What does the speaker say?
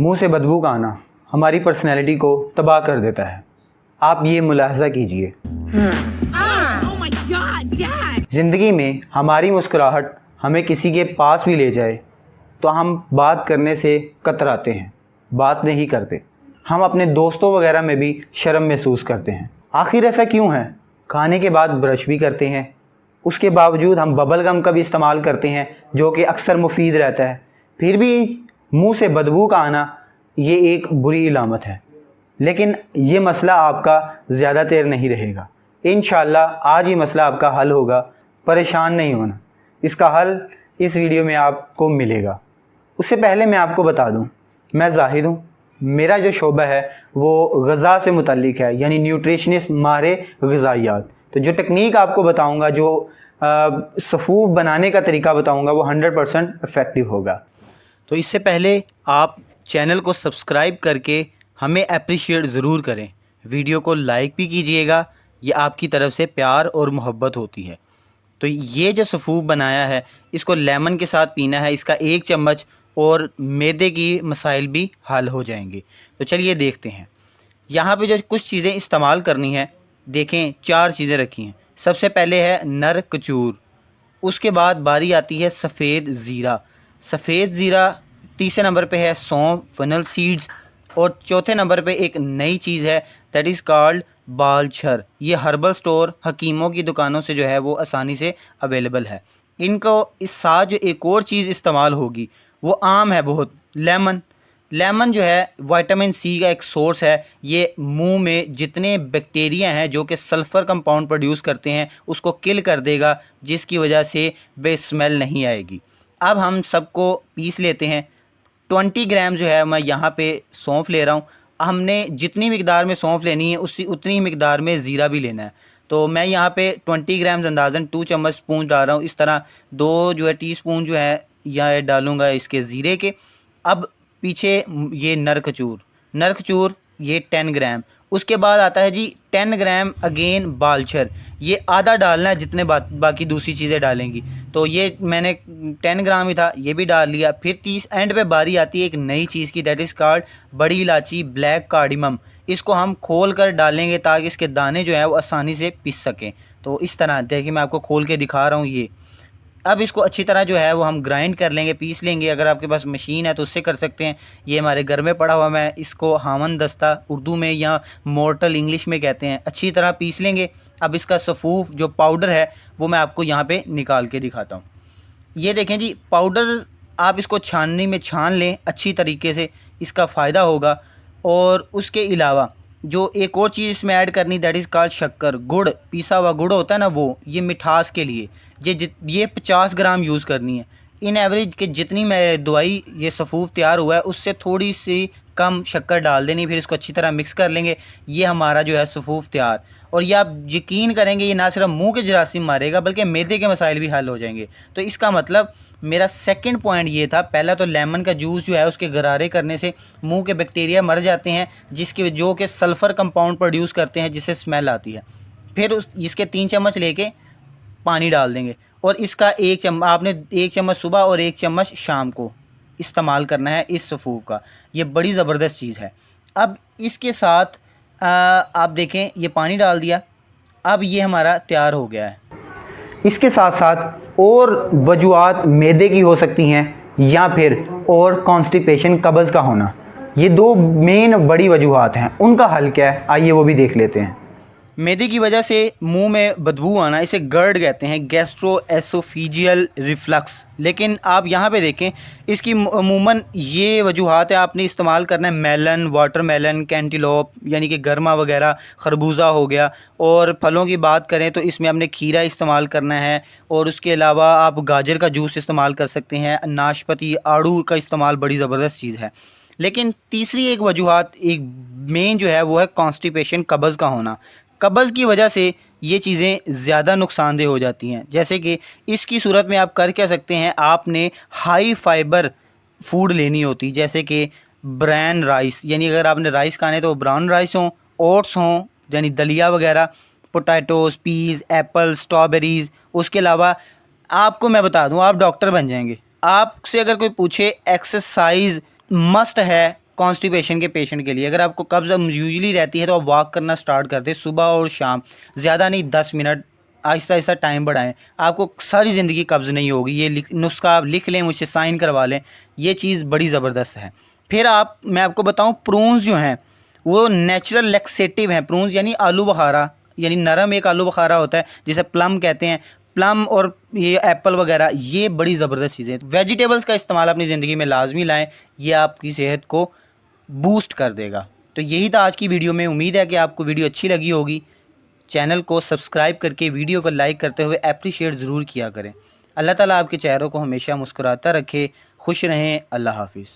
मुंह से बदबू का आना हमारी पर्सनैलिटी को तबाह कर देता है। आप ये मुलाहजा कीजिए, ज़िंदगी में हमारी मुस्कुराहट हमें किसी के पास भी ले जाए तो हम बात करने से कतराते हैं, बात नहीं करते। हम अपने दोस्तों वगैरह में भी शर्म महसूस करते हैं। आखिर ऐसा क्यों है? खाने के बाद ब्रश भी करते हैं, उसके बावजूद हम बबल गम का भी इस्तेमाल करते हैं जो कि अक्सर मुफीद रहता है, फिर भी मुंह से बदबू का आना ये एक बुरी इलामत है। लेकिन ये मसला आपका ज़्यादा देर नहीं रहेगा। इंशाअल्लाह आज ही मसला आपका हल होगा, परेशान नहीं होना। इसका हल इस वीडियो में आपको मिलेगा। उससे पहले मैं आपको बता दूं, मैं जाहिद हूँ। मेरा जो शोबा है वो ग़ज़ा से मुतल्लिक है, यानी न्यूट्रिशनिस्ट माहिर ग़िज़ाइयात। तो जो टेक्निक आपको बताऊंगा, जो सफ़ूफ बनाने का तरीका बताऊंगा, वो 100% इफ़ेक्टिव होगा। तो इससे पहले आप चैनल को सब्सक्राइब करके हमें अप्रिशिएट ज़रूर करें, वीडियो को लाइक भी कीजिएगा। ये आपकी तरफ से प्यार और मोहब्बत होती है। तो ये जो सफ़ूफ बनाया है इसको लेमन के साथ पीना है, इसका 1 चम्मच, और मैदे की मसाइल भी हल हो जाएंगे। तो चलिए देखते हैं। यहाँ पे जो कुछ चीज़ें इस्तेमाल करनी है, देखें 4 चीज़ें रखी हैं। सबसे पहले है नर कचूर, उसके बाद बारी आती है सफ़ेद ज़ीरा। सफ़ेद ज़ीरा तीसरे नंबर पे है सौंफ, फनल सीड्स, और चौथे नंबर पे एक नई चीज़ है दैट इज़ कॉल्ड बालछर। ये हर्बल स्टोर, हकीमों की दुकानों से जो है वो आसानी से अवेलेबल है। इनको इस साथ जो एक और चीज़ इस्तेमाल होगी वो आम है बहुत, लेमन। लेमन जो है विटामिन सी का एक सोर्स है। ये मुंह में जितने बैक्टीरिया हैं जो कि सल्फ़र कंपाउंड प्रोड्यूस करते हैं उसको किल कर देगा, जिसकी वजह से बेस्मेल नहीं आएगी। अब हम सबको पीस लेते हैं। 20 ग्राम जो है मैं यहाँ पे सौंफ ले रहा हूँ। हमने जितनी मिकदार में सौंफ लेनी है उतनी ही मिकदार में ज़ीरा भी लेना है। तो मैं यहाँ पे 20 ग्राम अंदाज़न 2 चम्मच स्पून डाल रहा हूँ। इस तरह 2 जो है टीस्पून जो है यह डालूँगा इसके ज़ीरे के। अब पीछे ये नर खजूर ये 10 ग्राम। उसके बाद आता है जी 10 ग्राम अगेन बालछर। ये आधा डालना है जितने बाकी दूसरी चीज़ें डालेंगी। तो ये मैंने 10 ग्राम ही था, ये भी डाल लिया। फिर 30 एंड पे बारी आती है एक नई चीज़ की, दैट इज़ कॉल्ड बड़ी इलायची, ब्लैक कार्डिमम। इसको हम खोल कर डालेंगे ताकि इसके दाने जो है वो आसानी से पिस सकें। तो इस तरह देखिए, मैं आपको खोल के दिखा रहा हूँ ये। अब इसको अच्छी तरह जो है वो हम ग्राइंड कर लेंगे, पीस लेंगे। अगर आपके पास मशीन है तो उससे कर सकते हैं। ये हमारे घर में पड़ा हुआ, मैं इसको हामन दस्ता उर्दू में या मोर्टल इंग्लिश में कहते हैं। अच्छी तरह पीस लेंगे। अब इसका सफ़ूफ जो पाउडर है वो मैं आपको यहाँ पे निकाल के दिखाता हूँ। ये देखें जी, पाउडर आप इसको छाननी में छान लें अच्छी तरीके से, इसका फ़ायदा होगा। और उसके अलावा जो एक और चीज़ इसमें ऐड करनी, दैट इज़ कॉल्ड शक्कर, गुड़। पीसा हुआ गुड़ होता है ना वो, ये मिठास के लिए ये 50 ग्राम यूज़ करनी है। इन एवरेज के जितनी मैं दवाई ये सफ़ूफ तैयार हुआ है उससे थोड़ी सी कम शक्कर डाल देनी। फिर इसको अच्छी तरह मिक्स कर लेंगे। ये हमारा जो है सफ़ूफ तैयार। और ये आप यकीन करेंगे ये ना सिर्फ मुंह के जरासीम मारेगा बल्कि मैदे के मसाइल भी हल हो जाएंगे। तो इसका मतलब मेरा सेकंड पॉइंट ये था। पहला तो लेमन का जूस जो है उसके गरारे करने से मुंह के बैक्टीरिया मर जाते हैं, जो कि सल्फ़र कंपाउंड प्रोड्यूस करते हैं जिससे स्मेल आती है। फिर इसके 3 चम्मच लेके पानी डाल देंगे, और इसका आपने 1 चम्मच सुबह और 1 चम्मच शाम को इस्तेमाल करना है इस सफ़ूफ का। ये बड़ी ज़बरदस्त चीज़ है। अब इसके साथ आप देखें, ये पानी डाल दिया। अब ये हमारा तैयार हो गया है। इसके साथ साथ और वजूहात मैदे की हो सकती हैं या फिर और कॉन्स्टिपेशन, कब्ज़ का होना। ये 2 मेन बड़ी वजूहात हैं। उनका हल क्या है, आइए वो भी देख लेते हैं। मैदे की वजह से मुंह में बदबू आना, इसे गर्ड कहते हैं, गैस्ट्रोएसोफेजियल रिफ्लक्स। लेकिन आप यहाँ पे देखें, इसकी अमूमन ये वजूहात है। आपने इस्तेमाल करना है मेलन, वाटरमेलन, कैंटिलोप यानी कि गर्मा वगैरह, खरबूजा हो गया। और फलों की बात करें तो इसमें आपने खीरा इस्तेमाल करना है, और उसके अलावा आप गाजर का जूस इस्तेमाल कर सकते हैं, नाशपाती, आड़ू का इस्तेमाल बड़ी ज़बरदस्त चीज़ है। लेकिन तीसरी एक वजूहात, एक मेन जो है वो है कॉन्स्टिपेशन, कब्ज़ का होना। कब्ज़ की वजह से ये चीज़ें ज़्यादा नुकसानदेह हो जाती हैं। जैसे कि इसकी सूरत में आप कर क्या सकते हैं, आपने हाई फाइबर फूड लेनी होती, जैसे कि ब्राउन राइस, यानी अगर आपने राइस खाने तो ब्राउन राइस हों, ओट्स हों यानी दलिया वगैरह, पोटैटोज़, पीज़, एप्पल, स्ट्रॉबेरीज़। उसके अलावा आपको मैं बता दूं, आप डॉक्टर बन जाएंगे। आपसे अगर कोई पूछे एक्सरसाइज मस्ट है कॉन्स्टिपेशन के पेशेंट के लिए, अगर आपको कब्ज़ यूजुअली रहती है तो आप वॉक करना स्टार्ट कर दें सुबह और शाम, ज़्यादा नहीं 10 मिनट, आहिस्ता आहिस्ता टाइम बढ़ाएं, आपको सारी ज़िंदगी कब्ज़ नहीं होगी। ये नुस्खा आप लिख लें, मुझसे साइन करवा लें, ये चीज़ बड़ी ज़बरदस्त है। फिर मैं आपको बताऊं, प्रून्स जो हैं वो नेचुरल लैक्सेटिव हैं। प्रून्स यानी आलू बुखारा, यानी नरम एक आलू बुखारा होता है जिसे प्लम कहते हैं, प्लम और ये एप्पल वगैरह, ये बड़ी ज़बरदस्त चीज़ें। वेजिटेबल्स का इस्तेमाल अपनी ज़िंदगी में लाजमी लाएं, ये आपकी सेहत को बूस्ट कर देगा। तो यही था आज की वीडियो में। उम्मीद है कि आपको वीडियो अच्छी लगी होगी। चैनल को सब्सक्राइब करके वीडियो को लाइक करते हुए अप्रिशिएट ज़रूर किया करें। अल्लाह ताला आपके चेहरों को हमेशा मुस्कुराता रखे। खुश रहें। अल्लाह हाफिज़।